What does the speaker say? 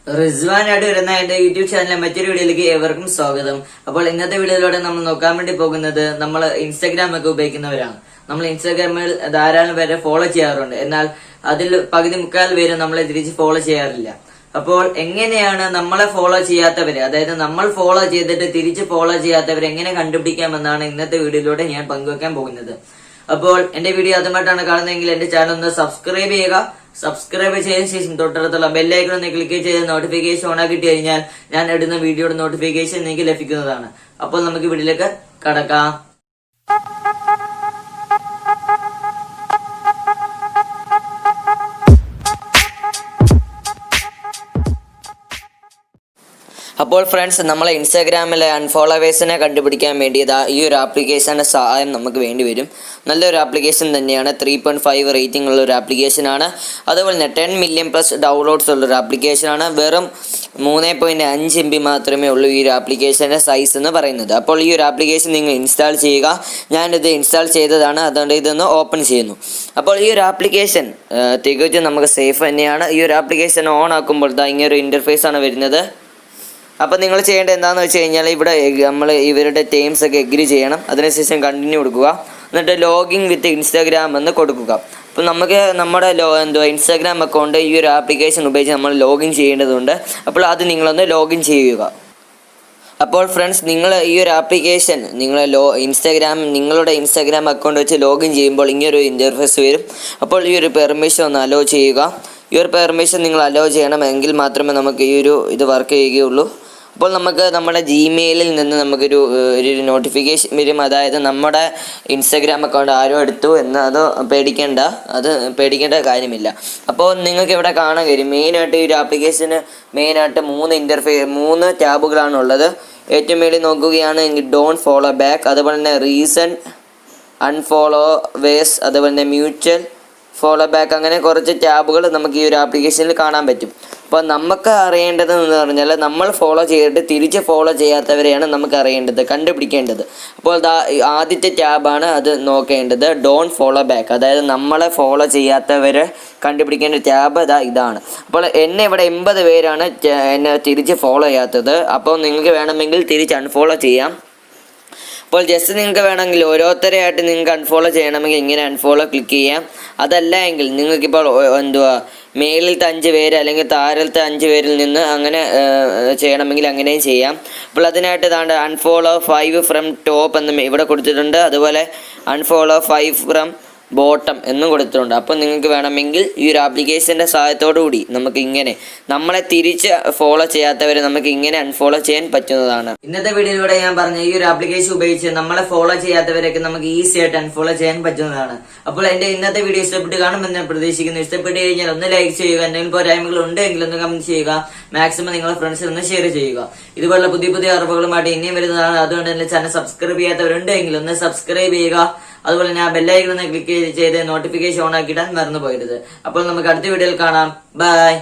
റിസ്വാനായിട്ട് വരുന്ന എന്റെ യൂട്യൂബ് ചാനലിലെ മറ്റൊരു വീഡിയോയിലേക്ക് ഏവർക്കും സ്വാഗതം. അപ്പോൾ ഇന്നത്തെ വീഡിയോയിലൂടെ നമ്മൾ നോക്കാൻ വേണ്ടി പോകുന്നത് നമ്മൾ ഇൻസ്റ്റാഗ്രാം ഒക്കെ ഉപയോഗിക്കുന്നവരാണ്. നമ്മൾ ഇൻസ്റ്റാഗ്രാമിൽ ധാരാളം പേരെ ഫോളോ ചെയ്യാറുണ്ട്. എന്നാൽ അതിൽ പകുതി മുക്കാൽ പേര് നമ്മളെ തിരിച്ച് ഫോളോ ചെയ്യാറില്ല. അപ്പോൾ എങ്ങനെയാണ് നമ്മളെ ഫോളോ ചെയ്യാത്തവര്, അതായത് നമ്മൾ ഫോളോ ചെയ്തിട്ട് തിരിച്ച് ഫോളോ ചെയ്യാത്തവരെ എങ്ങനെ കണ്ടുപിടിക്കാമെന്നാണ് ഇന്നത്തെ വീഡിയോയിലൂടെ ഞാൻ പങ്കുവെക്കാൻ പോകുന്നത്. അപ്പോൾ എന്റെ വീഡിയോ ആദ്യമായിട്ടാണ് കാണുന്നതെങ്കിൽ എന്റെ ചാനൽ ഒന്ന് സബ്സ്ക്രൈബ് ചെയ്യുക. സബ്സ്ക്രൈബ് ചെയ്തതിനു ശേഷം തൊട്ടടുത്തുള്ള ബെല്ലൈക്കൺ ഒന്ന് ക്ലിക്ക് ചെയ്ത് നോട്ടിഫിക്കേഷൻ ഓൺ ആക്കി കഴിഞ്ഞാൽ ഞാൻ ഇടുന്ന വീഡിയോയുടെ നോട്ടിഫിക്കേഷൻ നിങ്ങൾക്ക് ലഭിക്കുന്നതാണ്. അപ്പോൾ നമുക്ക് വീഡിയോയിലേക്ക് കടക്കാം. അപ്പോൾ ഫ്രണ്ട്സ്, നമ്മളെ ഇൻസ്റ്റാഗ്രാമിലെ അൺഫോളോവേഴ്സിനെ കണ്ടുപിടിക്കാൻ വേണ്ടി ഈ ഒരു ആപ്ലിക്കേഷൻ്റെ സഹായം നമുക്ക് വേണ്ടി വരും. നല്ലൊരു ആപ്ലിക്കേഷൻ തന്നെയാണ്. 3.5 റേറ്റിംഗ് ഉള്ള ഒരു ആപ്ലിക്കേഷനാണ്. അതുപോലെ തന്നെ 10 മില്യൺ പ്ലസ് ഡൗൺലോഡ്സ് ഉള്ളൊരു ആപ്ലിക്കേഷനാണ്. വെറും 3.5 MB മാത്രമേ ഉള്ളൂ ഈ ഒരു ആപ്ലിക്കേഷൻ്റെ സൈസ് എന്ന് പറയുന്നത്. അപ്പോൾ ഈ ഒരു ആപ്ലിക്കേഷൻ നിങ്ങൾ ഇൻസ്റ്റാൾ ചെയ്യുക. ഞാനിത് ഇൻസ്റ്റാൾ ചെയ്തതാണ്, അതുകൊണ്ട് ഇതൊന്ന് ഓപ്പൺ ചെയ്യുന്നു. അപ്പോൾ ഈ ഒരു ആപ്ലിക്കേഷൻ തികച്ചും നമുക്ക് സേഫ് തന്നെയാണ്. ഈ ഒരു ആപ്ലിക്കേഷൻ ഓൺ ആക്കുമ്പോൾ ഇങ്ങനൊരു ഇൻ്റർഫേസ് ആണ് വരുന്നത്. അപ്പോൾ നിങ്ങൾ ചെയ്യേണ്ടത് എന്താണെന്ന് വെച്ച് കഴിഞ്ഞാൽ ഇവിടെ നമ്മൾ ഇവരുടെ ടേംസ് ഒക്കെ എഗ്രി ചെയ്യണം. അതിനുശേഷം കണ്ടിന്യൂ കൊടുക്കുക. എന്നിട്ട് ലോഗിൻ വിത്ത് ഇൻസ്റ്റാഗ്രാം എന്ന് കൊടുക്കുക. അപ്പോൾ നമുക്ക് നമ്മുടെ ഇൻസ്റ്റാഗ്രാം അക്കൗണ്ട് ഈ ഒരു ആപ്ലിക്കേഷൻ ഉപയോഗിച്ച് നമ്മൾ ലോഗിൻ ചെയ്യേണ്ടതുണ്ട്. അപ്പോൾ അത് നിങ്ങളൊന്ന് ലോഗിൻ ചെയ്യുക. അപ്പോൾ ഫ്രണ്ട്സ്, നിങ്ങൾ ഈ ഒരു ആപ്ലിക്കേഷൻ നിങ്ങളുടെ ഇൻസ്റ്റാഗ്രാം അക്കൗണ്ട് വെച്ച് ലോഗിൻ ചെയ്യുമ്പോൾ ഇങ്ങനൊരു ഇൻ്റർഫേസ് വരും. അപ്പോൾ ഈ ഒരു പെർമിഷൻ ഒന്ന് അലോ ചെയ്യുക. ഈ ഒരു പെർമിഷൻ നിങ്ങൾ അലോ ചെയ്യണമെങ്കിൽ മാത്രമേ നമുക്ക് ഈ ഒരു ഇത് വർക്ക് ചെയ്യുകയുള്ളൂ. അപ്പോൾ നമുക്ക് നമ്മുടെ ജിമെയിലിൽ നിന്ന് നമുക്കൊരു നോട്ടിഫിക്കേഷൻ വരും. അതായത് നമ്മുടെ ഇൻസ്റ്റാഗ്രാം അക്കൗണ്ട് ആരോ എടുത്തു എന്ന് അത് പേടിക്കേണ്ട കാര്യമില്ല. അപ്പോൾ നിങ്ങൾക്ക് ഇവിടെ കാണാൻ കഴിയും, മെയിനായിട്ട് ഈ ഒരു ആപ്ലിക്കേഷന് മെയിനായിട്ട് 3 ടാബുകളാണ് ഉള്ളത്. ഏറ്റവും മേളിൽ നോക്കുകയാണെങ്കിൽ ഡോണ്ട് ഫോളോ ബാക്ക്, അതുപോലെ തന്നെ റീസെൻറ്റ്, അൺഫോളോവേഴ്സ്, അതുപോലെ തന്നെ മ്യൂച്വൽ ഫോളോ ബാക്ക്, അങ്ങനെ കുറച്ച് ടാബുകൾ നമുക്ക് ഈ ഒരു ആപ്ലിക്കേഷനിൽ കാണാൻ പറ്റും. അപ്പോൾ നമുക്ക് അറിയേണ്ടതെന്ന് പറഞ്ഞാൽ നമ്മൾ ഫോളോ ചെയ്തിട്ട് തിരിച്ച് ഫോളോ ചെയ്യാത്തവരെയാണ് നമുക്ക് അറിയേണ്ടത്, കണ്ടുപിടിക്കേണ്ടത്. അപ്പോൾ ആദ്യത്തെ ടാബാണ് അത് നോക്കേണ്ടത്, ഡോണ്ട് ഫോളോ ബാക്ക്. അതായത് നമ്മളെ ഫോളോ ചെയ്യാത്തവരെ കണ്ടുപിടിക്കേണ്ട ടാബ് ഇതാണ്. അപ്പോൾ എന്നെ ഇവിടെ 80 പേരാണ് എന്നെ തിരിച്ച് ഫോളോ ചെയ്യാത്തത്. അപ്പോൾ നിങ്ങൾക്ക് വേണമെങ്കിൽ തിരിച്ച് അൺഫോളോ ചെയ്യാം. അപ്പോൾ ജസ്റ്റ് നിങ്ങൾക്ക് വേണമെങ്കിൽ ഓരോരുത്തരെയായിട്ട് നിങ്ങൾക്ക് അൺഫോളോ ചെയ്യണമെങ്കിൽ ഇങ്ങനെ അൺഫോളോ ക്ലിക്ക് ചെയ്യാം. അതല്ല എങ്കിൽ നിങ്ങൾക്കിപ്പോൾ മേളിലത്തെ 5 പേര് അല്ലെങ്കിൽ താഴത്തെ 5 പേരിൽ നിന്ന് അങ്ങനെ ചെയ്യണമെങ്കിൽ അങ്ങനെയും ചെയ്യാം. അപ്പോൾ അതിനായിട്ട് അൺഫോളോ 5 ഫ്രം ടോപ്പ് എന്ന് ഇവിടെ കൊടുത്തിട്ടുണ്ട്. അതുപോലെ അൺഫോളോ 5 ഫ്രം ബോട്ടം എന്നും കൊടുത്തിട്ടുണ്ട്. അപ്പോൾ നിങ്ങൾക്ക് വേണമെങ്കിൽ ഈ ഒരു ആപ്ലിക്കേഷൻ്റെ സഹായത്തോടു കൂടി നമുക്ക് ഇങ്ങനെ നമ്മളെ തിരിച്ച് ഫോളോ ചെയ്യാത്തവരെ നമുക്ക് ഇങ്ങനെ അൺഫോളോ ചെയ്യാൻ പറ്റുന്നതാണ്. ഇന്നത്തെ വീഡിയോയിലൂടെ ഞാൻ പറഞ്ഞ ഈ ഒരു ആപ്ലിക്കേഷൻ ഉപയോഗിച്ച് നമ്മളെ ഫോളോ ചെയ്യാത്തവരൊക്കെ നമുക്ക് ഈസി ആയിട്ട് അൺഫോളോ ചെയ്യാൻ പറ്റുന്നതാണ്. അപ്പോൾ എന്റെ ഇന്നത്തെ വീഡിയോ ഇഷ്ടപ്പെട്ട് കാണുമെന്ന് ഞാൻ പ്രതീക്ഷിക്കുന്നു. ഇഷ്ടപ്പെട്ട് കഴിഞ്ഞാൽ ഒന്ന് ലൈക്ക് ചെയ്യുക. എന്തെങ്കിലും പോരായ്മകൾ ഉണ്ടെങ്കിൽ ഒന്ന് കമന്റ് ചെയ്യുക. മാക്സിമം നിങ്ങളുടെ ഫ്രണ്ട്സിൽ ഒന്ന് ഷെയർ ചെയ്യുക. ഇതുപോലുള്ള പുതിയ അറിവുകളുമായിട്ട് ഇനിയും വരുന്നതാണ്. അതുകൊണ്ട് തന്നെ ചാനൽ സബ്സ്ക്രൈബ് ചെയ്യാത്തവരുണ്ടെങ്കിൽ ഒന്ന് സബ്സ്ക്രൈബ് ചെയ്യുക. അതുപോലെ ഞാൻ ബെല്ലൈക്കൺ ഒന്ന് ക്ലിക്ക് ചെയ്ത് നോട്ടിഫിക്കേഷൻ ഓൺ ആക്കിയിടാൻ മറന്നു പോകരുത്. അപ്പോൾ നമുക്ക് അടുത്ത വീഡിയോയിൽ കാണാം. ബൈ.